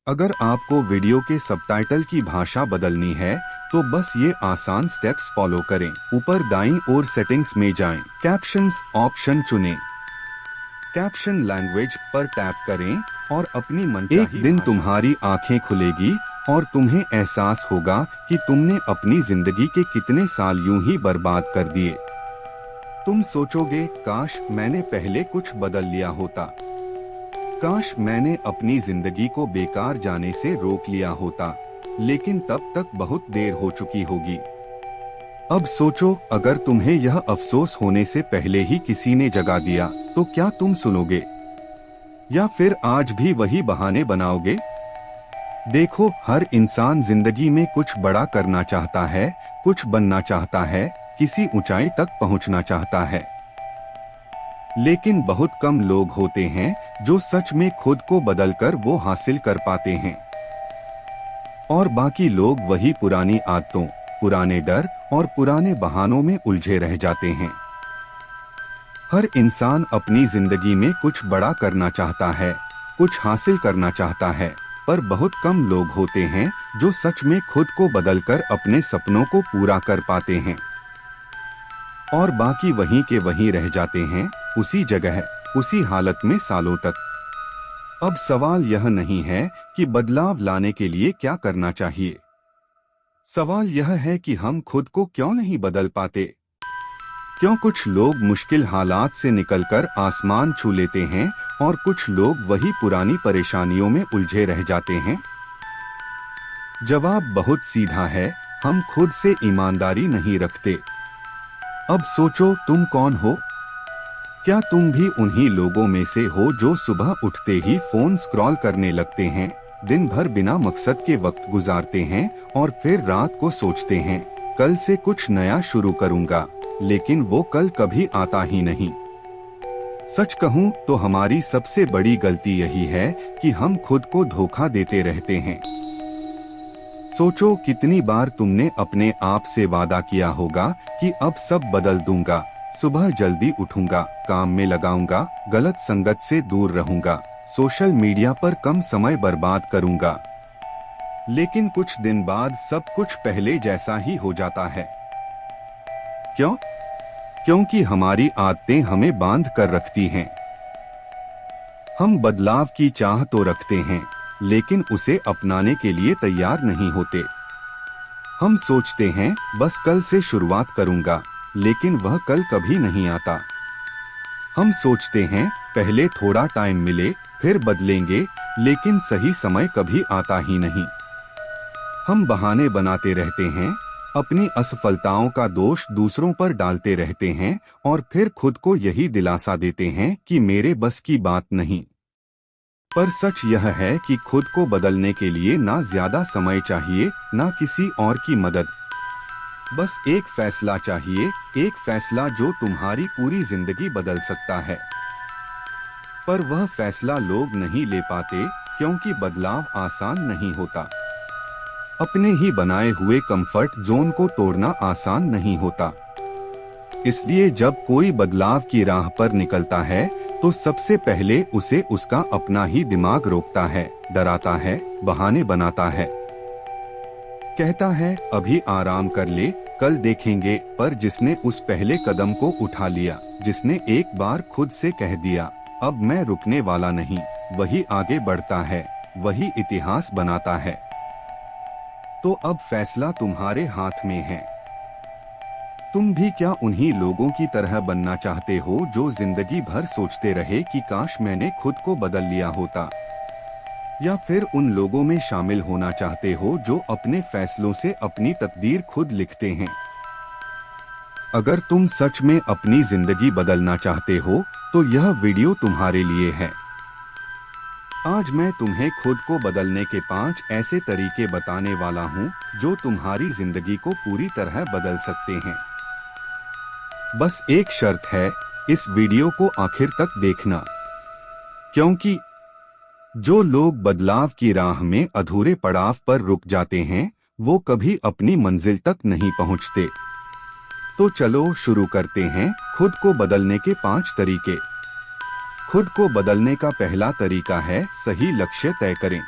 अगर आपको वीडियो के सबटाइटल की भाषा बदलनी है तो बस ये आसान स्टेप्स फॉलो करें। ऊपर दाईं ओर सेटिंग्स में जाएं, कैप्शंस ऑप्शन चुनें, कैप्शन लैंग्वेज पर टैप करें और अपनी मनचाही एक दिन तुम्हारी आंखें खुलेगी और तुम्हें एहसास होगा कि तुमने अपनी जिंदगी के कितने साल यूं ही बर्बाद कर दिए। तुम सोचोगे, काश मैंने पहले कुछ बदल लिया होता, काश मैंने अपनी जिंदगी को बेकार जाने से रोक लिया होता, लेकिन तब तक बहुत देर हो चुकी होगी। अब सोचो, अगर तुम्हें यह अफसोस होने से पहले ही किसी ने जगा दिया तो क्या तुम सुनोगे या फिर आज भी वही बहाने बनाओगे? देखो, हर इंसान जिंदगी में कुछ बड़ा करना चाहता है, कुछ बनना चाहता है, किसी ऊंचाई तक पहुंचना चाहता है, लेकिन बहुत कम लोग होते हैं जो सच में खुद को बदलकर वो हासिल कर पाते हैं। और बाकी लोग वही पुरानी आदतों, पुराने डर और पुराने बहानों में उलझे रह जाते हैं। हर इंसान अपनी जिंदगी में कुछ बड़ा करना चाहता है, कुछ हासिल करना चाहता है, पर बहुत कम लोग होते हैं जो सच में खुद को बदलकर अपने सपनों को पूरा कर पाते हैं। और बाकी वहीं के वहीं रह जाते हैं, उसी जगह, उसी हालत में सालों तक। अब सवाल यह नहीं है कि बदलाव लाने के लिए क्या करना चाहिए। सवाल यह है कि हम खुद को क्यों नहीं बदल पाते। क्यों कुछ लोग मुश्किल हालात से निकलकर आसमान छू लेते हैं और कुछ लोग वही पुरानी परेशानियों में उलझे रह जाते हैं? जवाब बहुत सीधा है, हम खुद से ईमानदारी नहीं रखते। अब सोचो, तुम कौन हो? क्या तुम भी उन्हीं लोगों में से हो जो सुबह उठते ही फोन स्क्रॉल करने लगते हैं, दिन भर बिना मकसद के वक्त गुजारते हैं और फिर रात को सोचते हैं, कल से कुछ नया शुरू करूंगा, लेकिन वो कल कभी आता ही नहीं? सच कहूं तो हमारी सबसे बड़ी गलती यही है कि हम खुद को धोखा देते रहते हैं। सोचो, कितनी बार तुमने अपने आप से वादा किया होगा कि अब सब बदल दूंगा, सुबह जल्दी उठूंगा, काम में लगाऊंगा, गलत संगत से दूर रहूंगा, सोशल मीडिया पर कम समय बर्बाद करूंगा, लेकिन कुछ दिन बाद सब कुछ पहले जैसा ही हो जाता है। क्यों? क्योंकि हमारी आदतें हमें बांध कर रखती हैं। हम बदलाव की चाह तो रखते हैं, लेकिन उसे अपनाने के लिए तैयार नहीं होते। हम सोचते हैं, बस कल से शुरुआत करूंगा, लेकिन वह कल कभी नहीं आता। हम सोचते हैं, पहले थोड़ा टाइम मिले, फिर बदलेंगे, लेकिन सही समय कभी आता ही नहीं। हम बहाने बनाते रहते हैं, अपनी असफलताओं का दोष दूसरों पर डालते रहते हैं और फिर खुद को यही दिलासा देते हैं कि मेरे बस की बात नहीं। पर सच यह है कि खुद को बदलने के लिए ना ज्यादा समय चाहिए, ना किसी और की मदद। बस एक फैसला चाहिए, एक फैसला जो तुम्हारी पूरी जिंदगी बदल सकता है। पर वह फैसला लोग नहीं ले पाते, क्योंकि बदलाव आसान नहीं होता। अपने ही बनाए हुए कंफर्ट जोन को तोड़ना आसान नहीं होता। इसलिए जब कोई बदलाव की राह पर निकलता है तो सबसे पहले उसे उसका अपना ही दिमाग रोकता है, डराता है, बहाने बनाता है, कहता है अभी आराम कर ले, कल देखेंगे। पर जिसने उस पहले कदम को उठा लिया, जिसने एक बार खुद से कह दिया अब मैं रुकने वाला नहीं, वही आगे बढ़ता है, वही इतिहास बनाता है। तो अब फैसला तुम्हारे हाथ में है। तुम भी क्या उन्हीं लोगों की तरह बनना चाहते हो जो जिंदगी भर सोचते रहे कि काश मैंने खुद को बदल लिया होता, या फिर उन लोगों में शामिल होना चाहते हो जो अपने फैसलों से अपनी तकदीर खुद लिखते हैं? अगर तुम सच में अपनी जिंदगी बदलना चाहते हो तो यह वीडियो तुम्हारे लिए है। आज मैं तुम्हें खुद को बदलने के 5 ऐसे तरीके बताने वाला हूँ जो तुम्हारी जिंदगी को पूरी तरह बदल सकते हैं। बस एक शर्त है, इस वीडियो को आखिर तक देखना, क्योंकि जो लोग बदलाव की राह में अधूरे पड़ाव पर रुक जाते हैं वो कभी अपनी मंजिल तक नहीं पहुंचते। तो चलो शुरू करते हैं खुद को बदलने के 5 तरीके। खुद को बदलने का पहला तरीका है सही लक्ष्य तय करें।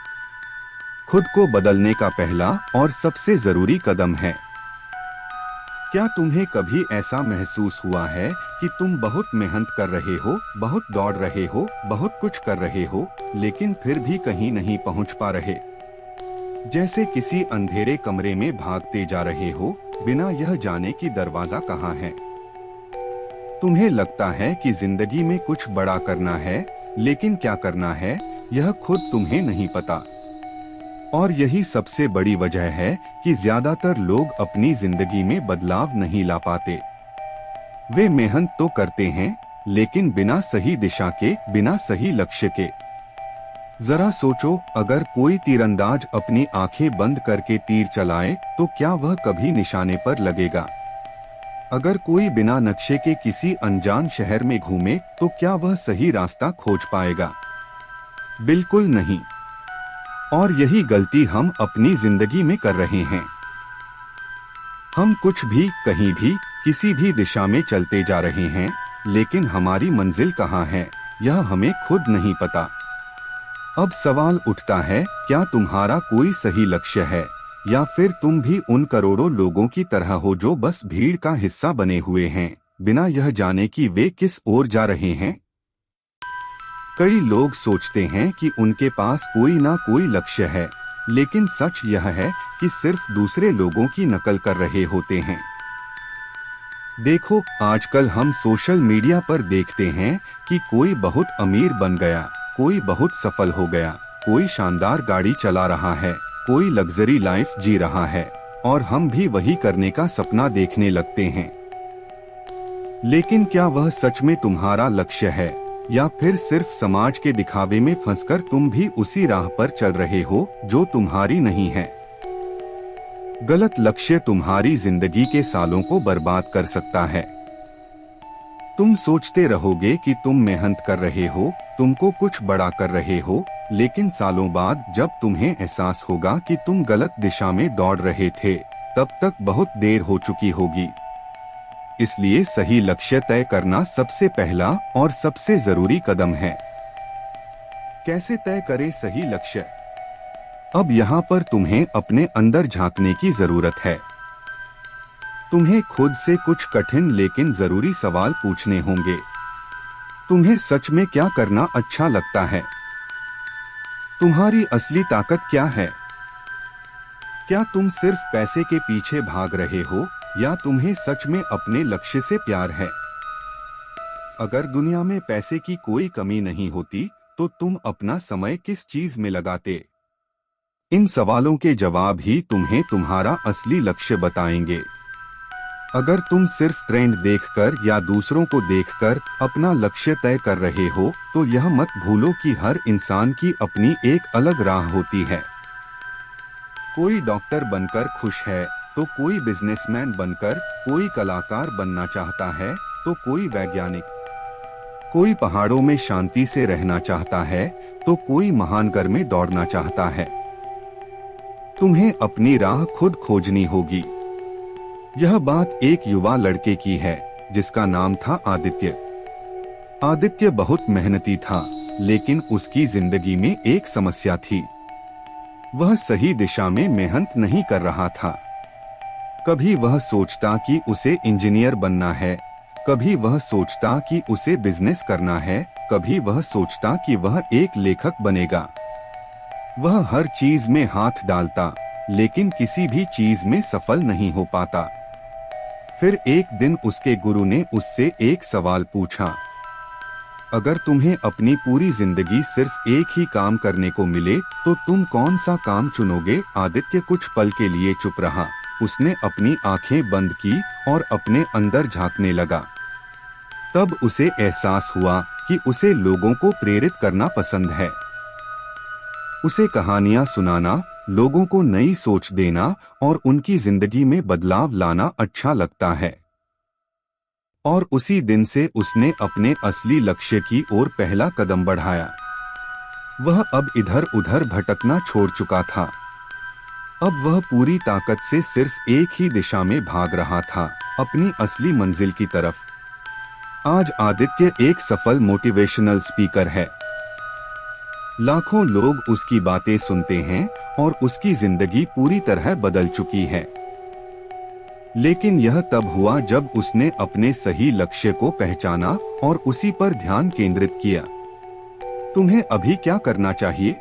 खुद को बदलने का पहला और सबसे जरूरी कदम है। क्या तुम्हें कभी ऐसा महसूस हुआ है कि तुम बहुत मेहनत कर रहे हो, बहुत दौड़ रहे हो, बहुत कुछ कर रहे हो, लेकिन फिर भी कहीं नहीं पहुंच पा रहे? जैसे किसी अंधेरे कमरे में भागते जा रहे हो, बिना यह जाने कि दरवाजा कहाँ है। तुम्हें लगता है कि जिंदगी में कुछ बड़ा करना है, लेकिन क्या करना है यह खुद तुम्हें नहीं पता। और यही सबसे बड़ी वजह है कि ज्यादातर लोग अपनी जिंदगी में बदलाव नहीं ला पाते। वे मेहनत तो करते हैं, लेकिन बिना सही दिशा के, बिना सही लक्ष्य के। जरा सोचो, अगर कोई तीरंदाज अपनी आंखें बंद करके तीर चलाए तो क्या वह कभी निशाने पर लगेगा? अगर कोई बिना नक्शे के किसी अनजान शहर में घूमे तो क्या वह सही रास्ता खोज पाएगा? बिल्कुल नहीं। और यही गलती हम अपनी जिंदगी में कर रहे हैं। हम कुछ भी, कहीं भी, किसी भी दिशा में चलते जा रहे हैं, लेकिन हमारी मंजिल कहाँ है यह हमें खुद नहीं पता। अब सवाल उठता है, क्या तुम्हारा कोई सही लक्ष्य है, या फिर तुम भी उन करोड़ों लोगों की तरह हो जो बस भीड़ का हिस्सा बने हुए हैं, बिना यह जाने कि वे किस ओर जा रहे हैं? कई लोग सोचते हैं कि उनके पास कोई ना कोई लक्ष्य है, लेकिन सच यह है कि सिर्फ दूसरे लोगों की नकल कर रहे होते हैं। देखो, आजकल हम सोशल मीडिया पर देखते हैं कि कोई बहुत अमीर बन गया, कोई बहुत सफल हो गया, कोई शानदार गाड़ी चला रहा है, कोई लग्जरी लाइफ जी रहा है, और हम भी वही करने का सपना देखने लगते हैं। लेकिन क्या वह सच में तुम्हारा लक्ष्य है, या फिर सिर्फ समाज के दिखावे में फंसकर तुम भी उसी राह पर चल रहे हो जो तुम्हारी नहीं है? गलत लक्ष्य तुम्हारी जिंदगी के सालों को बर्बाद कर सकता है। तुम सोचते रहोगे कि तुम मेहनत कर रहे हो, तुमको कुछ बड़ा कर रहे हो, लेकिन सालों बाद जब तुम्हें एहसास होगा कि तुम गलत दिशा में दौड़ रहे थे, तब तक बहुत देर हो चुकी होगी। इसलिए सही लक्ष्य तय करना सबसे पहला और सबसे जरूरी कदम है। कैसे तय करें सही लक्ष्य? अब यहाँ पर तुम्हें अपने अंदर झांकने की जरूरत है। तुम्हें खुद से कुछ कठिन लेकिन जरूरी सवाल पूछने होंगे। तुम्हें सच में क्या करना अच्छा लगता है? तुम्हारी असली ताकत क्या है? क्या तुम सिर्फ पैसे के पीछे भाग रहे हो, या तुम्हें सच में अपने लक्ष्य से प्यार है? अगर दुनिया में पैसे की कोई कमी नहीं होती तो तुम अपना समय किस चीज में लगाते? इन सवालों के जवाब ही तुम्हें तुम्हारा असली लक्ष्य बताएंगे। अगर तुम सिर्फ ट्रेंड देखकर या दूसरों को देखकर अपना लक्ष्य तय कर रहे हो तो यह मत भूलो कि हर इंसान की अपनी एक अलग राह होती है। कोई डॉक्टर बनकर खुश है तो कोई बिजनेसमैन बनकर, कोई कलाकार बनना चाहता है तो कोई वैज्ञानिक, कोई पहाड़ों में शांति से रहना चाहता है तो कोई महान घर में दौड़ना चाहता है। तुम्हें अपनी राह खुद खोजनी होगी। यह बात एक युवा लड़के की है जिसका नाम था आदित्य। आदित्य बहुत मेहनती था, लेकिन उसकी जिंदगी में एक समस्या थी। वह सही दिशा में मेहनत नहीं कर रहा था। कभी वह सोचता कि उसे इंजीनियर बनना है, कभी वह सोचता कि उसे बिजनेस करना है, कभी वह सोचता कि वह एक लेखक बनेगा। वह हर चीज में हाथ डालता, लेकिन किसी भी चीज में सफल नहीं हो पाता। फिर एक दिन उसके गुरु ने उससे एक सवाल पूछा, अगर तुम्हें अपनी पूरी जिंदगी सिर्फ एक ही काम करने को मिले तो तुम कौन सा काम चुनोगे? आदित्य कुछ पल के लिए चुप रहा। उसने अपनी आंखें बंद की और अपने अंदर झांकने लगा। तब उसे एहसास हुआ कि उसे लोगों को प्रेरित करना पसंद है। उसे कहानियां सुनाना, लोगों को नई सोच देना और उनकी जिंदगी में बदलाव लाना अच्छा लगता है। और उसी दिन से उसने अपने असली लक्ष्य की ओर पहला कदम बढ़ाया। वह अब इधर उधर भटकना छोड़ चुका था। अब वह पूरी ताकत से सिर्फ एक ही दिशा में भाग रहा था, अपनी असली मंजिल की तरफ। आज आदित्य एक सफल मोटिवेशनल स्पीकर है। लाखों लोग उसकी बातें सुनते हैं और उसकी जिंदगी पूरी तरह बदल चुकी है। लेकिन यह तब हुआ जब उसने अपने सही लक्ष्य को पहचाना और उसी पर ध्यान केंद्रित किया। तुम्हें अभी क्या करना चाहिए?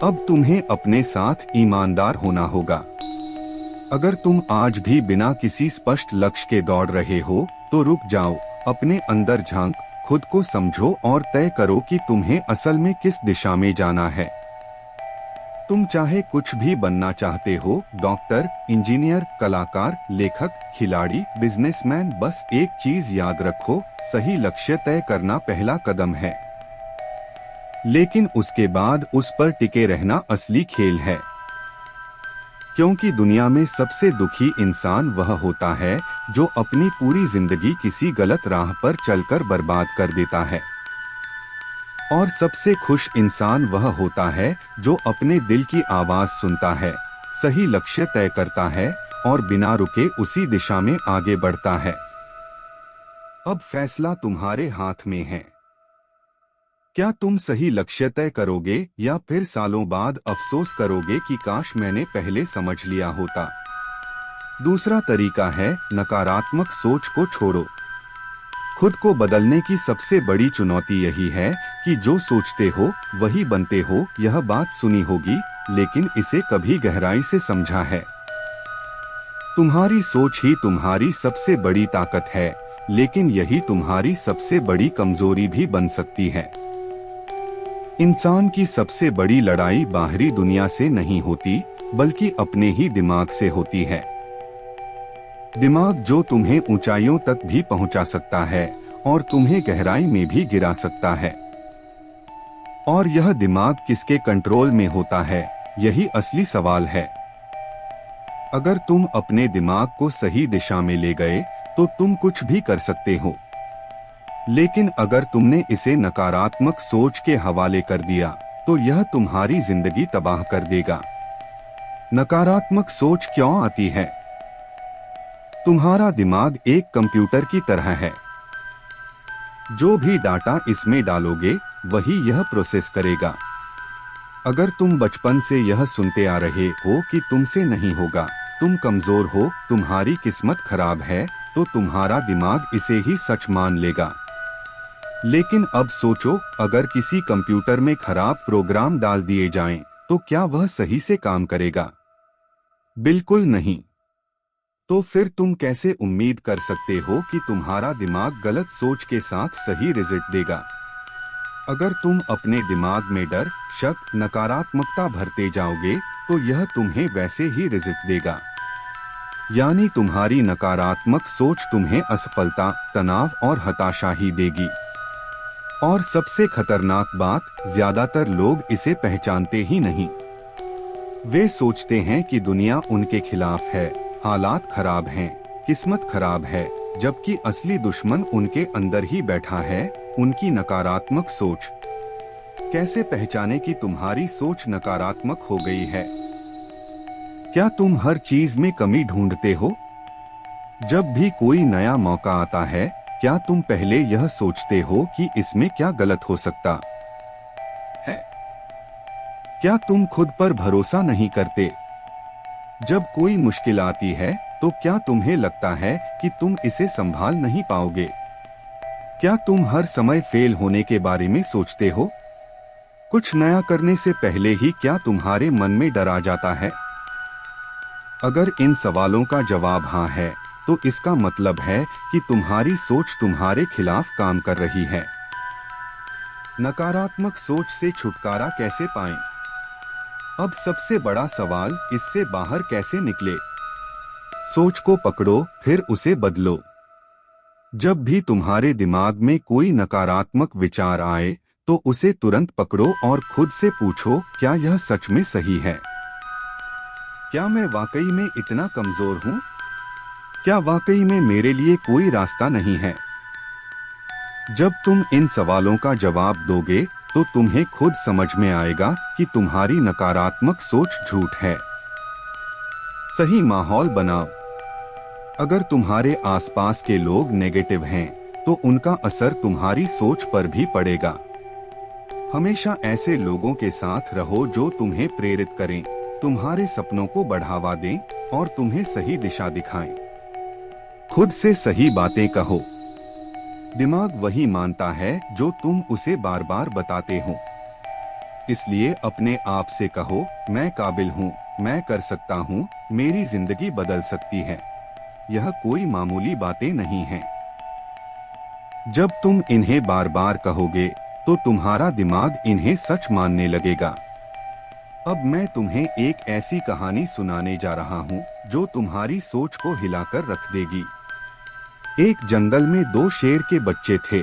अब तुम्हें अपने साथ ईमानदार होना होगा। अगर तुम आज भी बिना किसी स्पष्ट लक्ष्य के दौड़ रहे हो तो रुक जाओ, अपने अंदर झांक, खुद को समझो और तय करो कि तुम्हें असल में किस दिशा में जाना है। तुम चाहे कुछ भी बनना चाहते हो, डॉक्टर, इंजीनियर, कलाकार, लेखक, खिलाड़ी, बिजनेसमैन, बस एक चीज याद रखो, सही लक्ष्य तय करना पहला कदम है, लेकिन उसके बाद उस पर टिके रहना असली खेल है। क्योंकि दुनिया में सबसे दुखी इंसान वह होता है जो अपनी पूरी जिंदगी किसी गलत राह पर चलकर बर्बाद कर देता है, और सबसे खुश इंसान वह होता है जो अपने दिल की आवाज सुनता है, सही लक्ष्य तय करता है और बिना रुके उसी दिशा में आगे बढ़ता है। अब फैसला तुम्हारे हाथ में है। क्या तुम सही लक्ष्य तय करोगे या फिर सालों बाद अफसोस करोगे कि काश मैंने पहले समझ लिया होता? दूसरा तरीका है नकारात्मक सोच को छोड़ो। खुद को बदलने की सबसे बड़ी चुनौती यही है कि जो सोचते हो वही बनते हो। यह बात सुनी होगी, लेकिन इसे कभी गहराई से समझा है? तुम्हारी सोच ही तुम्हारी सबसे बड़ी ताकत है, लेकिन यही तुम्हारी सबसे बड़ी कमजोरी भी बन सकती है। इंसान की सबसे बड़ी लड़ाई बाहरी दुनिया से नहीं होती, बल्कि अपने ही दिमाग से होती है। दिमाग जो तुम्हें ऊंचाइयों तक भी पहुंचा सकता है और तुम्हें गहराई में भी गिरा सकता है। और यह दिमाग किसके कंट्रोल में होता है, यही असली सवाल है। अगर तुम अपने दिमाग को सही दिशा में ले गए तो तुम कुछ भी कर सकते हो, लेकिन अगर तुमने इसे नकारात्मक सोच के हवाले कर दिया तो यह तुम्हारी जिंदगी तबाह कर देगा। नकारात्मक सोच क्यों आती है? तुम्हारा दिमाग एक कंप्यूटर की तरह है। जो भी डाटा इसमें डालोगे वही यह प्रोसेस करेगा। अगर तुम बचपन से यह सुनते आ रहे हो कि तुमसे नहीं होगा, तुम कमजोर हो, तुम्हारी किस्मत खराब है, तो तुम्हारा दिमाग इसे ही सच मान लेगा। लेकिन अब सोचो, अगर किसी कंप्यूटर में खराब प्रोग्राम डाल दिए जाएं, तो क्या वह सही से काम करेगा? बिल्कुल नहीं। तो फिर तुम कैसे उम्मीद कर सकते हो कि तुम्हारा दिमाग गलत सोच के साथ सही रिजल्ट देगा? अगर तुम अपने दिमाग में डर, शक, नकारात्मकता भरते जाओगे तो यह तुम्हें वैसे ही रिजल्ट देगा। यानी तुम्हारी नकारात्मक सोच तुम्हें असफलता, तनाव और हताशा ही देगी। और सबसे खतरनाक बात, ज्यादातर लोग इसे पहचानते ही नहीं। वे सोचते हैं कि दुनिया उनके खिलाफ है, हालात खराब हैं, किस्मत खराब है, जबकि असली दुश्मन उनके अंदर ही बैठा है, उनकी नकारात्मक सोच। कैसे पहचाने कि तुम्हारी सोच नकारात्मक हो गई है? क्या तुम हर चीज में कमी ढूंढते हो? जब भी कोई नया मौका आता है, क्या तुम पहले यह सोचते हो कि इसमें क्या गलत हो सकता है? क्या तुम खुद पर भरोसा नहीं करते? जब कोई मुश्किल आती है तो क्या तुम्हें लगता है कि तुम इसे संभाल नहीं पाओगे? क्या तुम हर समय फेल होने के बारे में सोचते हो? कुछ नया करने से पहले ही क्या तुम्हारे मन में डर आ जाता है? अगर इन सवालों का जवाब हाँ है, तो इसका मतलब है कि तुम्हारी सोच तुम्हारे खिलाफ काम कर रही है। नकारात्मक सोच से छुटकारा कैसे पाएं? अब सबसे बड़ा सवाल, इससे बाहर कैसे निकले? सोच को पकड़ो, फिर उसे बदलो। जब भी तुम्हारे दिमाग में कोई नकारात्मक विचार आए, तो उसे तुरंत पकड़ो और खुद से पूछो, क्या यह सच में सही है? क्या मैं वाकई में इतना कमजोर हूँ? क्या वाकई में मेरे लिए कोई रास्ता नहीं है? जब तुम इन सवालों का जवाब दोगे तो तुम्हें खुद समझ में आएगा कि तुम्हारी नकारात्मक सोच झूठ है। सही माहौल बनाओ। अगर तुम्हारे आसपास के लोग नेगेटिव हैं, तो उनका असर तुम्हारी सोच पर भी पड़ेगा। हमेशा ऐसे लोगों के साथ रहो जो तुम्हें प्रेरित करें, तुम्हारे सपनों को बढ़ावा दें और तुम्हें सही दिशा दिखाएं। खुद से सही बातें कहो। दिमाग वही मानता है जो तुम उसे बार बार बताते हो। इसलिए अपने आप से कहो, मैं काबिल हूँ, मैं कर सकता हूँ, मेरी जिंदगी बदल सकती है। यह कोई मामूली बातें नहीं हैं। जब तुम इन्हें बार बार कहोगे तो तुम्हारा दिमाग इन्हें सच मानने लगेगा। अब मैं तुम्हें एक ऐसी कहानी सुनाने जा रहा हूँ जो तुम्हारी सोच को हिलाकर रख देगी। एक जंगल में दो शेर के बच्चे थे।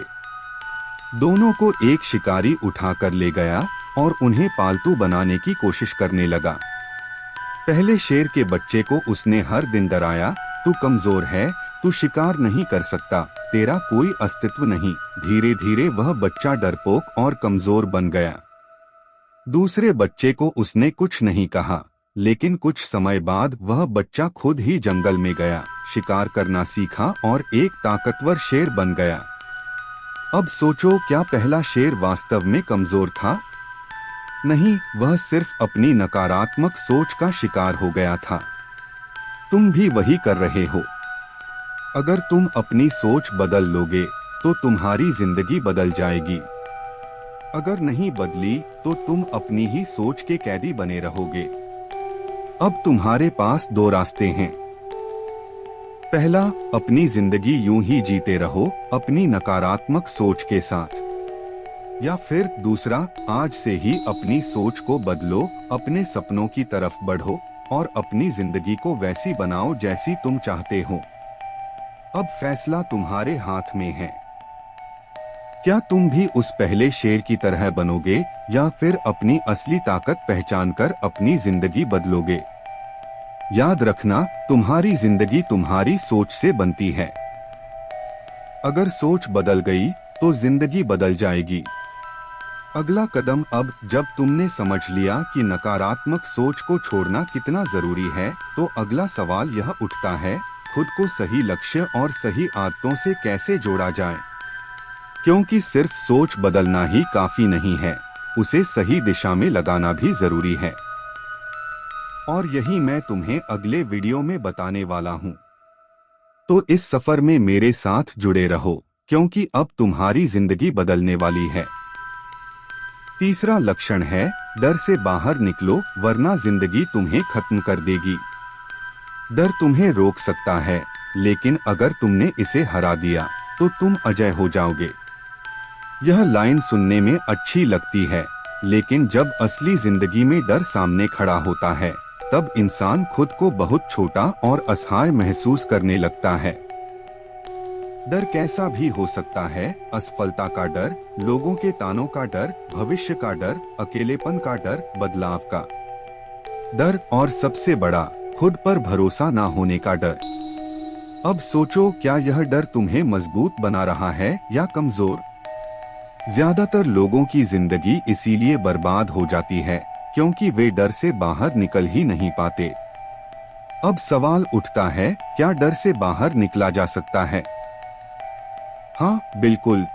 दोनों को एक शिकारी उठाकर ले गया और उन्हें पालतू बनाने की कोशिश करने लगा। पहले शेर के बच्चे को उसने हर दिन डराया, तू कमजोर है, तू शिकार नहीं कर सकता, तेरा कोई अस्तित्व नहीं। धीरे धीरे वह बच्चा डरपोक और कमजोर बन गया। दूसरे बच्चे को उसने कुछ नहीं कहा, लेकिन कुछ समय बाद वह बच्चा खुद ही जंगल में गया, शिकार करना सीखा और एक ताकतवर शेर बन गया। अब सोचो, क्या पहला शेर वास्तव में कमजोर था? नहीं, वह सिर्फ अपनी नकारात्मक सोच का शिकार हो गया था। तुम भी वही कर रहे हो। अगर तुम अपनी सोच बदल लोगे तो तुम्हारी जिंदगी बदल जाएगी। अगर नहीं बदली तो तुम अपनी ही सोच के कैदी बने रहोगे। अब तुम्हारे पास दो रास्ते हैं। पहला, अपनी जिंदगी यूं ही जीते रहो अपनी नकारात्मक सोच के साथ। या फिर दूसरा, आज से ही अपनी सोच को बदलो, अपने सपनों की तरफ बढ़ो और अपनी जिंदगी को वैसी बनाओ जैसी तुम चाहते हो। अब फैसला तुम्हारे हाथ में है। क्या तुम भी उस पहले शेर की तरह बनोगे या फिर अपनी असली ताकत पहचानकर अपनी जिंदगी बदलोगे? याद रखना, तुम्हारी जिंदगी तुम्हारी सोच से बनती है। अगर सोच बदल गई तो जिंदगी बदल जाएगी। अगला कदम, अब जब तुमने समझ लिया कि नकारात्मक सोच को छोड़ना कितना जरूरी है, तो अगला सवाल यह उठता है, खुद को सही लक्ष्य और सही आदतों से कैसे जोड़ा जाए? क्योंकि सिर्फ सोच बदलना ही काफी नहीं है, उसे सही दिशा में लगाना भी जरूरी है। और यही मैं तुम्हें अगले वीडियो में बताने वाला हूँ। तो इस सफर में मेरे साथ जुड़े रहो, क्योंकि अब तुम्हारी जिंदगी बदलने वाली है। तीसरा लक्षण है, डर से बाहर निकलो वरना जिंदगी तुम्हें खत्म कर देगी। डर तुम्हें रोक सकता है, लेकिन अगर तुमने इसे हरा दिया तो तुम अजय हो जाओगे। यह लाइन सुनने में अच्छी लगती है, लेकिन जब असली जिंदगी में डर सामने खड़ा होता है, तब इंसान खुद को बहुत छोटा और असहाय महसूस करने लगता है। डर कैसा भी हो सकता है, असफलता का डर, लोगों के तानों का डर, भविष्य का डर, अकेलेपन का डर, बदलाव का डर और सबसे बड़ा, खुद पर भरोसा ना होने का डर। अब सोचो, क्या यह डर तुम्हें मजबूत बना रहा है या कमजोर? ज्यादातर लोगों की जिंदगी इसीलिए बर्बाद हो जाती है क्योंकि वे डर से बाहर निकल ही नहीं पाते। अब सवाल उठता है, क्या डर से बाहर निकला जा सकता है? हाँ, बिल्कुल।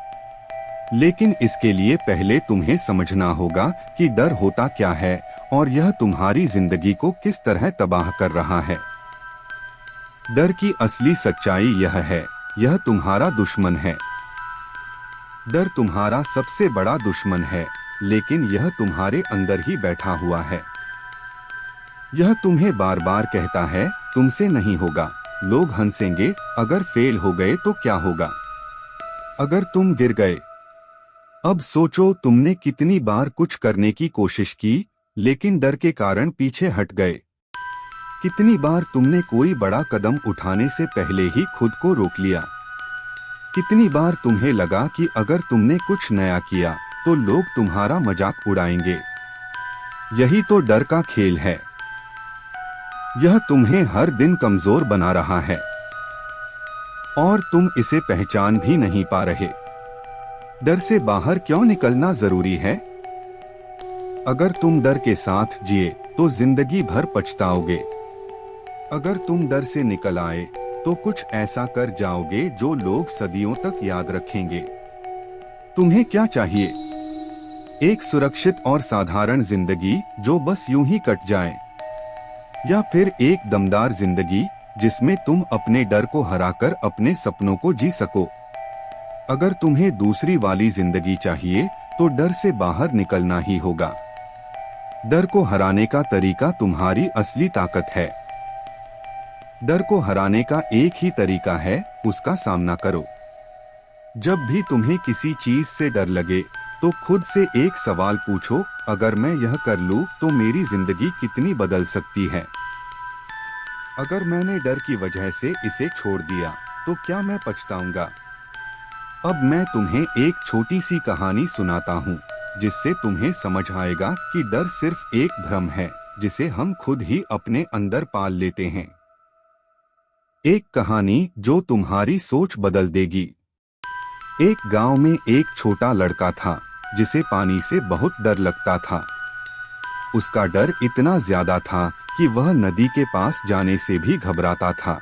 लेकिन इसके लिए पहले तुम्हें समझना होगा कि डर होता क्या है और यह तुम्हारी जिंदगी को किस तरह तबाह कर रहा है। डर की असली सच्चाई यह है, यह तुम्हारा दुश्मन है। डर तुम्हारा सबसे बड़ा दुश्मन है, लेकिन यह तुम्हारे अंदर ही बैठा हुआ है। यह तुम्हें बार बार कहता है, तुमसे नहीं होगा, लोग हंसेंगे, अगर फेल हो गए तो क्या होगा, अगर तुम गिर गए। अब सोचो, तुमने कितनी बार कुछ करने की कोशिश की लेकिन डर के कारण पीछे हट गए। कितनी बार तुमने कोई बड़ा कदम उठाने से पहले ही खुद को रोक लिया। कितनी बार तुम्हें लगा कि अगर तुमने कुछ नया किया तो लोग तुम्हारा मजाक उड़ाएंगे। यही तो डर का खेल है। यह तुम्हें हर दिन कमजोर बना रहा है और तुम इसे पहचान भी नहीं पा रहे। डर से बाहर क्यों निकलना जरूरी है? अगर तुम डर के साथ जिए तो जिंदगी भर पछताओगे। अगर तुम डर से निकल आए तो कुछ ऐसा कर जाओगे जो लोग सदियों तक याद रखेंगे। तुम्हें क्या चाहिए? एक सुरक्षित और साधारण जिंदगी जो बस यूं ही कट जाए, या फिर एक दमदार जिंदगी जिसमें तुम अपने डर को हराकर अपने सपनों को जी सको। अगर तुम्हें दूसरी वाली जिंदगी चाहिए तो डर से बाहर निकलना ही होगा। डर को हराने का तरीका तुम्हारी असली ताकत है। डर को हराने का एक ही तरीका है, उसका सामना करो। जब भी तुम्हें किसी चीज से डर लगे तो खुद से एक सवाल पूछो, अगर मैं यह कर लूं तो मेरी जिंदगी कितनी बदल सकती है? अगर मैंने डर की वजह से इसे छोड़ दिया तो क्या मैं पछताऊंगा? अब मैं तुम्हें एक छोटी सी कहानी सुनाता हूँ जिससे तुम्हें समझ आएगा कि डर सिर्फ एक भ्रम है जिसे हम खुद ही अपने अंदर पाल लेते हैं। एक कहानी जो तुम्हारी सोच बदल देगी। एक गांव में एक छोटा लड़का था जिसे पानी से बहुत डर लगता था। उसका डर इतना ज्यादा था कि वह नदी के पास जाने से भी घबराता था।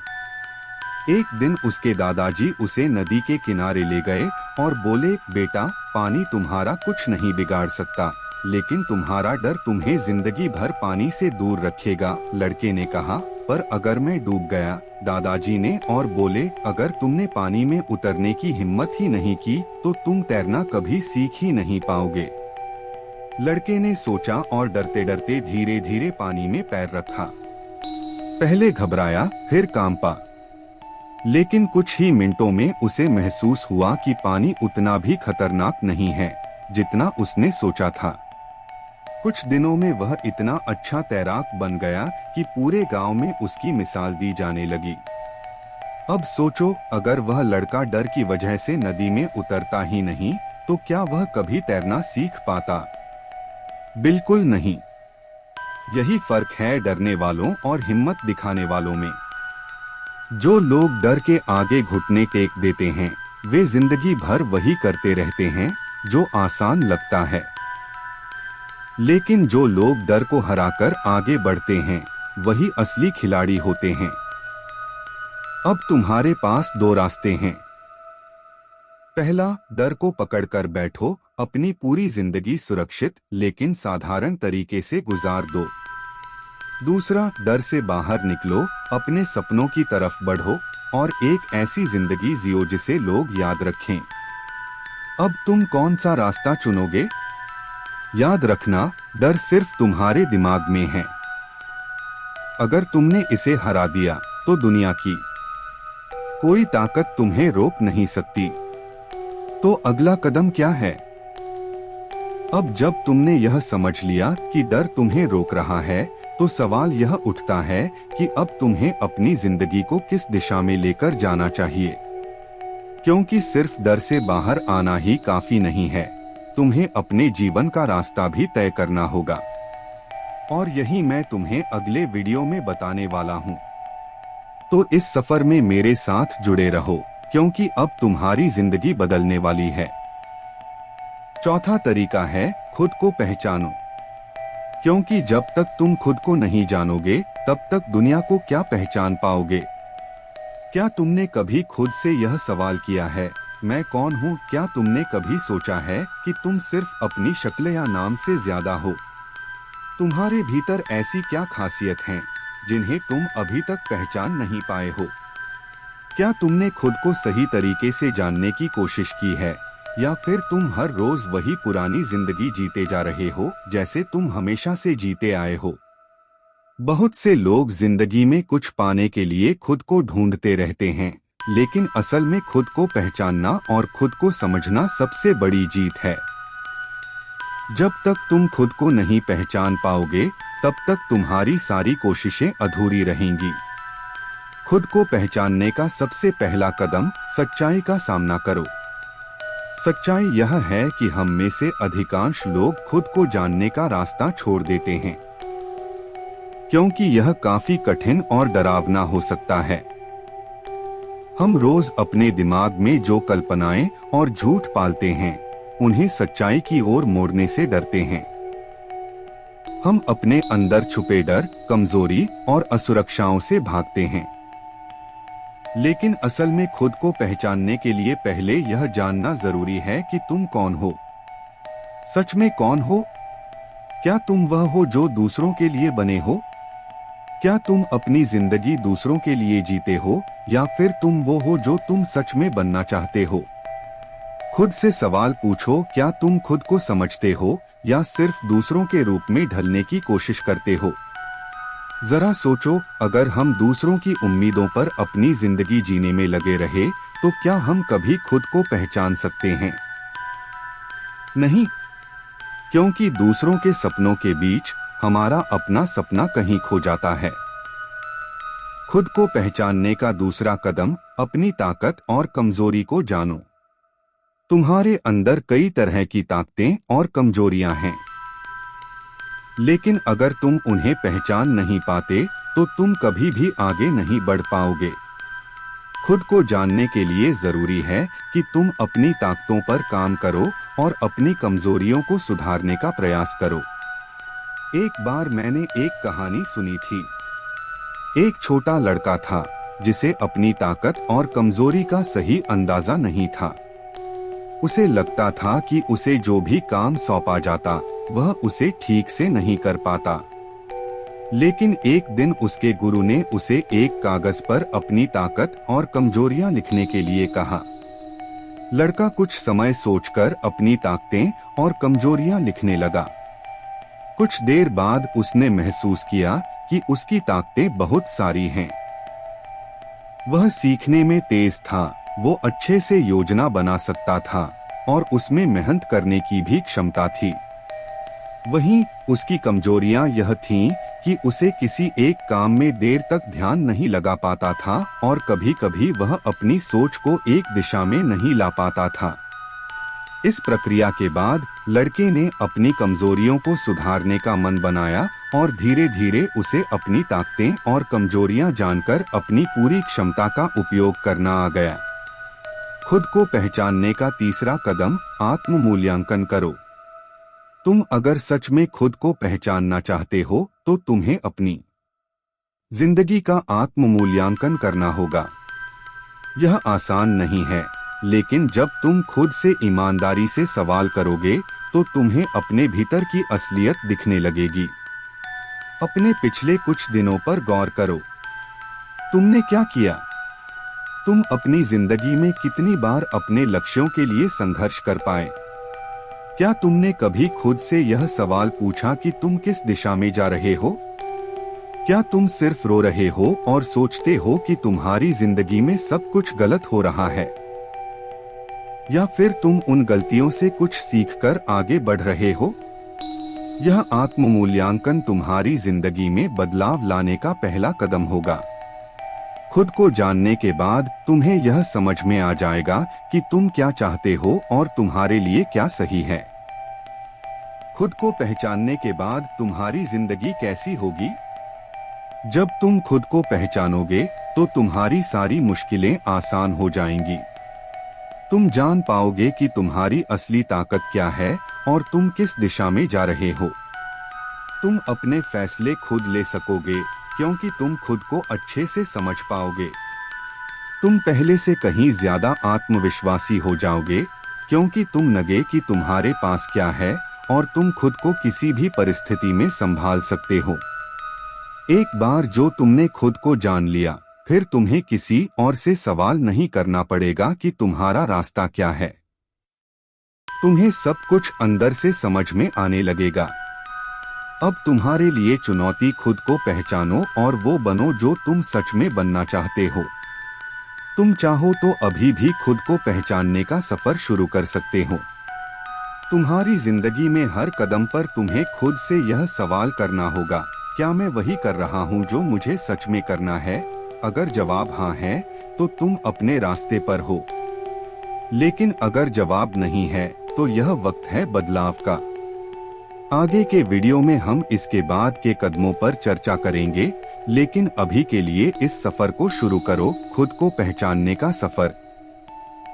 एक दिन उसके दादाजी उसे नदी के किनारे ले गए और बोले, बेटा, पानी तुम्हारा कुछ नहीं बिगाड़ सकता, लेकिन तुम्हारा डर तुम्हें जिंदगी भर पानी से दूर रखेगा। लड़के ने कहा, पर अगर मैं डूब गया? दादाजी ने और बोले, अगर तुमने पानी में उतरने की हिम्मत ही नहीं की तो तुम तैरना कभी सीख ही नहीं पाओगे। लड़के ने सोचा और डरते डरते धीरे धीरे पानी में पैर रखा। पहले घबराया, फिर कांपा, लेकिन कुछ ही मिनटों में उसे महसूस हुआ कि पानी उतना भी खतरनाक नहीं है जितना उसने सोचा था। कुछ दिनों में वह इतना अच्छा तैराक बन गया कि पूरे गांव में उसकी मिसाल दी जाने लगी। अब सोचो, अगर वह लड़का डर की वजह से नदी में उतरता ही नहीं तो क्या वह कभी तैरना सीख पाता? बिल्कुल नहीं। यही फर्क है डरने वालों और हिम्मत दिखाने वालों में। जो लोग डर के आगे घुटने टेक देते हैं वे जिंदगी भर वही करते रहते हैं जो आसान लगता है, लेकिन जो लोग डर को हराकर आगे बढ़ते हैं वही असली खिलाड़ी होते हैं। अब तुम्हारे पास दो रास्ते हैं। पहला, डर को पकड़कर बैठो, अपनी पूरी जिंदगी सुरक्षित लेकिन साधारण तरीके से गुजार दो। दूसरा, डर से बाहर निकलो, अपने सपनों की तरफ बढ़ो और एक ऐसी जिंदगी जियो जिसे लोग याद रखें। अब तुम कौन सा रास्ता चुनोगे? याद रखना, डर सिर्फ तुम्हारे दिमाग में है। अगर तुमने इसे हरा दिया तो दुनिया की कोई ताकत तुम्हें रोक नहीं सकती। तो अगला कदम क्या है? अब जब तुमने यह समझ लिया कि डर तुम्हें रोक रहा है तो सवाल यह उठता है कि अब तुम्हें अपनी जिंदगी को किस दिशा में लेकर जाना चाहिए, क्योंकि सिर्फ डर से बाहर आना ही काफी नहीं है, तुम्हें अपने जीवन का रास्ता भी तय करना होगा। और यही मैं तुम्हें अगले वीडियो में बताने वाला हूँ। तो इस सफर में मेरे साथ जुड़े रहो, क्योंकि अब तुम्हारी जिंदगी बदलने वाली है। चौथा तरीका है, खुद को पहचानो, क्योंकि जब तक तुम खुद को नहीं जानोगे तब तक दुनिया को क्या पहचान पाओगे। क्या तुमने कभी खुद से यह सवाल किया है, मैं कौन हूँ? क्या तुमने कभी सोचा है कि तुम सिर्फ अपनी शक्ल या नाम से ज्यादा हो? तुम्हारे भीतर ऐसी क्या खासियत हैं जिन्हें तुम अभी तक पहचान नहीं पाए हो? क्या तुमने खुद को सही तरीके से जानने की कोशिश की है, या फिर तुम हर रोज वही पुरानी जिंदगी जीते जा रहे हो जैसे तुम हमेशा से जीते आए हो? बहुत से लोग जिंदगी में कुछ पाने के लिए खुद को ढूंढते रहते हैं, लेकिन असल में खुद को पहचानना और खुद को समझना सबसे बड़ी जीत है। जब तक तुम खुद को नहीं पहचान पाओगे तब तक तुम्हारी सारी कोशिशें अधूरी रहेंगी। खुद को पहचानने का सबसे पहला कदम सच्चाई का सामना करो। सच्चाई यह है कि हम में से अधिकांश लोग खुद को जानने का रास्ता छोड़ देते हैं, क्योंकि यह काफी कठिन और डरावना हो सकता है। हम रोज अपने दिमाग में जो कल्पनाएं और झूठ पालते हैं उन्हें सच्चाई की ओर मोड़ने से डरते हैं। हम अपने अंदर छुपे डर, कमजोरी और असुरक्षाओं से भागते हैं, लेकिन असल में खुद को पहचानने के लिए पहले यह जानना जरूरी है कि तुम कौन हो। सच में कौन हो? क्या तुम वह हो जो दूसरों के लिए बने हो? क्या तुम अपनी जिंदगी दूसरों के लिए जीते हो, या फिर तुम वो हो जो तुम सच में बनना चाहते हो? खुद से सवाल पूछो, क्या तुम खुद को समझते हो या सिर्फ दूसरों के रूप में ढलने की कोशिश करते हो? जरा सोचो, अगर हम दूसरों की उम्मीदों पर अपनी जिंदगी जीने में लगे रहे तो क्या हम कभी खुद को पहचान सकते हैं? नहीं, क्योंकि दूसरों के सपनों के बीच हमारा अपना सपना कहीं खो जाता है। खुद को पहचानने का दूसरा कदम, अपनी ताकत और कमजोरी को जानो। तुम्हारे अंदर कई तरह की ताकतें और कमजोरियां हैं, लेकिन अगर तुम उन्हें पहचान नहीं पाते तो तुम कभी भी आगे नहीं बढ़ पाओगे। खुद को जानने के लिए जरूरी है कि तुम अपनी ताकतों पर काम करो और अपनी कमजोरियों को सुधारने का प्रयास करो। एक बार मैंने एक कहानी सुनी थी। एक छोटा लड़का था जिसे अपनी ताकत और कमजोरी का सही अंदाजा नहीं था। उसे लगता था कि उसे जो भी काम सौंपा जाता वह उसे ठीक से नहीं कर पाता। लेकिन एक दिन उसके गुरु ने उसे एक कागज पर अपनी ताकत और कमजोरियां लिखने के लिए कहा। लड़का कुछ समय सोचकर अपनी ताकतें और कमजोरियां लिखने लगा। कुछ देर बाद उसने महसूस किया कि उसकी ताकतें बहुत सारी हैं। वह सीखने में तेज था, वो अच्छे से योजना बना सकता था और उसमें मेहनत करने की भी क्षमता थी। वहीं उसकी कमजोरियां यह थीं कि उसे किसी एक काम में देर तक ध्यान नहीं लगा पाता था और कभी-कभी वह अपनी सोच को एक दिशा में नहीं ला पाता था। इस प्रक्रिया के बाद लड़के ने अपनी कमजोरियों को सुधारने का मन बनाया और धीरे-धीरे उसे अपनी ताकतें और कमजोरियां जानकर अपनी पूरी क्षमता का उपयोग करना आ गया। खुद को पहचानने का तीसरा कदम, आत्म मूल्यांकन करो। तुम अगर सच में खुद को पहचानना चाहते हो तो तुम्हें अपनी जिंदगी का आत्म मूल्यांकन करना होगा। यह आसान नहीं है, लेकिन जब तुम खुद से ईमानदारी से सवाल करोगे तो तुम्हें अपने भीतर की असलियत दिखने लगेगी। अपने पिछले कुछ दिनों पर गौर करो। तुमने क्या किया? तुम अपनी जिंदगी में कितनी बार अपने लक्ष्यों के लिए संघर्ष कर पाए? क्या तुमने कभी खुद से यह सवाल पूछा कि तुम किस दिशा में जा रहे हो? क्या तुम सिर्फ रो रहे हो और सोचते हो कि तुम्हारी जिंदगी में सब कुछ गलत हो रहा है? या फिर तुम उन गलतियों से कुछ सीखकर आगे बढ़ रहे हो? यह आत्म मूल्यांकन तुम्हारी जिंदगी में बदलाव लाने का पहला कदम होगा। खुद को जानने के बाद तुम्हें यह समझ में आ जाएगा कि तुम क्या चाहते हो और तुम्हारे लिए क्या सही है। खुद को पहचानने के बाद तुम्हारी जिंदगी कैसी होगी? जब तुम खुद को पहचानोगे तो तुम्हारी सारी मुश्किलें आसान हो जाएंगी। तुम जान पाओगे कि तुम्हारी असली ताकत क्या है और तुम किस दिशा में जा रहे हो। तुम अपने फैसले खुद ले सकोगे क्योंकि तुम खुद को अच्छे से समझ पाओगे। तुम पहले से कहीं ज्यादा आत्मविश्वासी हो जाओगे क्योंकि तुम लगे कि तुम्हारे पास क्या है और तुम खुद को किसी भी परिस्थिति में संभाल सकते हो। एक बार जो तुमने खुद को जान लिया, फिर तुम्हें किसी और से सवाल नहीं करना पड़ेगा कि तुम्हारा रास्ता क्या है। तुम्हें सब कुछ अंदर से समझ में आने लगेगा। अब तुम्हारे लिए चुनौती खुद को पहचानो और वो बनो जो तुम सच में बनना चाहते हो। तुम चाहो तो अभी भी खुद को पहचानने का सफर शुरू कर सकते हो। तुम्हारी जिंदगी में हर कदम पर तुम्हें खुद से यह सवाल करना होगा, क्या मैं वही कर रहा हूँ जो मुझे सच में करना है? अगर जवाब हाँ है तो तुम अपने रास्ते पर हो, लेकिन अगर जवाब नहीं है तो यह वक्त है बदलाव का। आगे के वीडियो में हम इसके बाद के कदमों पर चर्चा करेंगे, लेकिन अभी के लिए इस सफर को शुरू करो, खुद को पहचानने का सफर।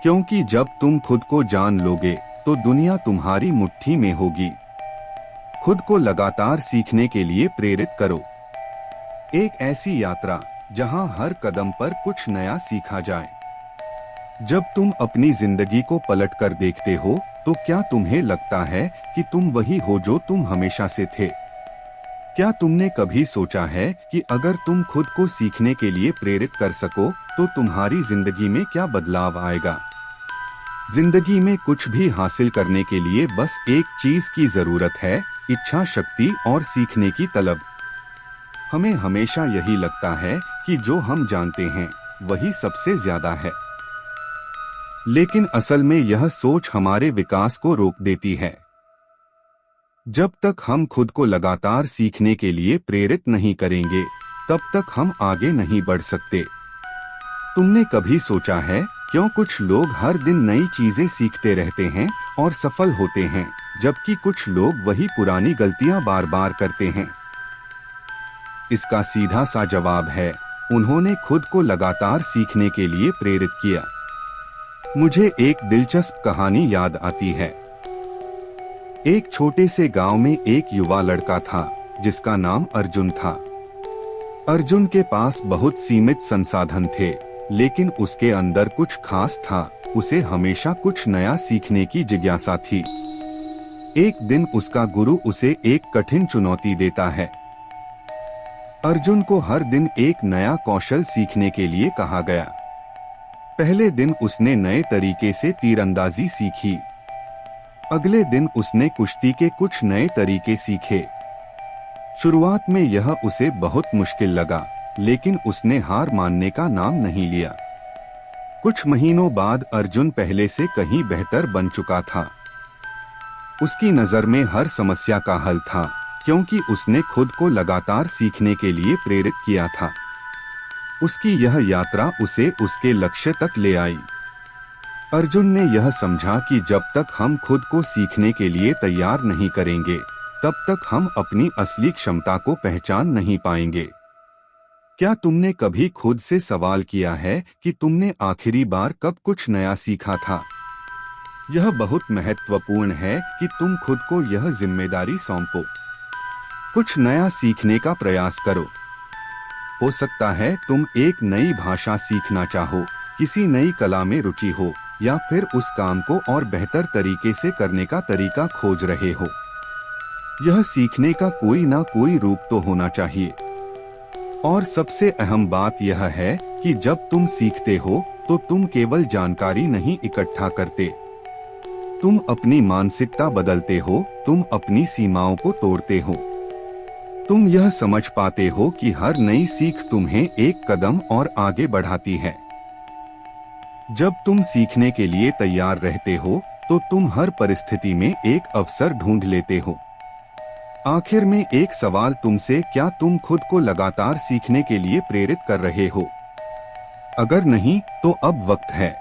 क्योंकि जब तुम खुद को जान लोगे तो दुनिया तुम्हारी मुट्ठी में होगी। खुद को लगातार सीखने के लिए प्रेरित करो। एक ऐसी यात्रा जहां हर कदम पर कुछ नया सीखा जाए। जब तुम अपनी जिंदगी को पलट कर देखते हो तो क्या तुम्हें लगता है कि तुम वही हो जो तुम हमेशा से थे? क्या तुमने कभी सोचा है कि अगर तुम खुद को सीखने के लिए प्रेरित कर सको तो तुम्हारी जिंदगी में क्या बदलाव आएगा? जिंदगी में कुछ भी हासिल करने के लिए बस एक चीज की जरूरत है, इच्छा शक्ति और सीखने की तलब। हमें हमेशा यही लगता है कि जो हम जानते हैं वही सबसे ज्यादा है, लेकिन असल में यह सोच हमारे विकास को रोक देती है। जब तक हम खुद को लगातार सीखने के लिए प्रेरित नहीं करेंगे, तब तक हम आगे नहीं बढ़ सकते। तुमने कभी सोचा है क्यों कुछ लोग हर दिन नई चीजें सीखते रहते हैं और सफल होते हैं, जबकि कुछ लोग वही पुरानी गलतियां बार बार करते हैं? इसका सीधा सा जवाब है, उन्होंने खुद को लगातार सीखने के लिए प्रेरित किया। मुझे एक दिलचस्प कहानी याद आती है। एक छोटे से गांव में एक युवा लड़का था जिसका नाम अर्जुन था। अर्जुन के पास बहुत सीमित संसाधन थे, लेकिन उसके अंदर कुछ खास था। उसे हमेशा कुछ नया सीखने की जिज्ञासा थी। एक दिन उसका गुरु उसे एक कठिन चुनौती देता है। अर्जुन को हर दिन एक नया कौशल सीखने के लिए कहा गया। पहले दिन उसने नए तरीके से तीरंदाजी सीखी। अगले दिन उसने कुश्ती के कुछ नए तरीके सीखे। शुरुआत में यह उसे बहुत मुश्किल लगा, लेकिन उसने हार मानने का नाम नहीं लिया। कुछ महीनों बाद अर्जुन पहले से कहीं बेहतर बन चुका था। उसकी नजर में हर समस्या का हल था, क्योंकि उसने खुद को लगातार सीखने के लिए प्रेरित किया था। उसकी यह यात्रा उसे उसके लक्ष्य तक ले आई। अर्जुन ने यह समझा कि जब तक हम खुद को सीखने के लिए तैयार नहीं करेंगे, तब तक हम अपनी असली क्षमता को पहचान नहीं पाएंगे। क्या तुमने कभी खुद से सवाल किया है कि तुमने आखिरी बार कब कुछ नया सीखा था? यह बहुत महत्वपूर्ण है कि तुम खुद को यह जिम्मेदारी सौंपो। कुछ नया सीखने का प्रयास करो। हो सकता है तुम एक नई भाषा सीखना चाहो, किसी नई कला में रुचि हो, या फिर उस काम को और बेहतर तरीके से करने का तरीका खोज रहे हो। यह सीखने का कोई ना कोई रूप तो होना चाहिए। और सबसे अहम बात यह है कि जब तुम सीखते हो तो तुम केवल जानकारी नहीं इकट्ठा करते, तुम अपनी मानसिकता बदलते हो, तुम अपनी सीमाओं को तोड़ते हो। तुम यह समझ पाते हो कि हर नई सीख तुम्हें एक कदम और आगे बढ़ाती है। जब तुम सीखने के लिए तैयार रहते हो तो तुम हर परिस्थिति में एक अवसर ढूंढ लेते हो। आखिर में एक सवाल तुमसे, क्या तुम खुद को लगातार सीखने के लिए प्रेरित कर रहे हो? अगर नहीं, तो अब वक्त है।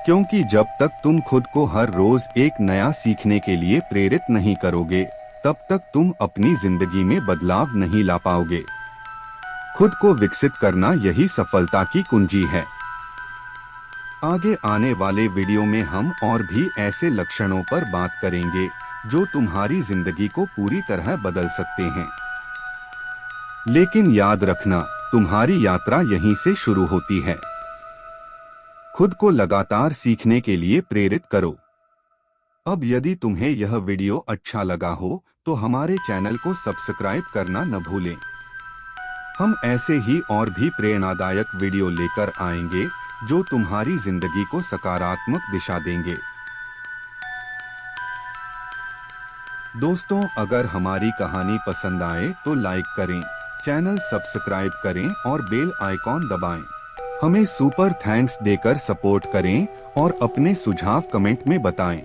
क्योंकि जब तक तुम खुद को हर रोज एक नया सीखने के लिए प्रेरित नहीं करोगे, तब तक तुम अपनी जिंदगी में बदलाव नहीं ला पाओगे। खुद को विकसित करना यही सफलता की कुंजी है। आगे आने वाले वीडियो में हम और भी ऐसे लक्षणों पर बात करेंगे जो तुम्हारी जिंदगी को पूरी तरह बदल सकते हैं। लेकिन याद रखना, तुम्हारी यात्रा यहीं से शुरू होती है। खुद को लगातार सीखने के लिए प्रेरित करो। अब यदि तुम्हें यह वीडियो अच्छा लगा हो तो हमारे चैनल को सब्सक्राइब करना न भूलें। हम ऐसे ही और भी प्रेरणादायक वीडियो लेकर आएंगे जो तुम्हारी जिंदगी को सकारात्मक दिशा देंगे। दोस्तों, अगर हमारी कहानी पसंद आए तो लाइक करें, चैनल सब्सक्राइब करें और बेल आइकॉन दबाएं। हमें सुपर थैंक्स देकर सपोर्ट करें और अपने सुझाव कमेंट में बताएं।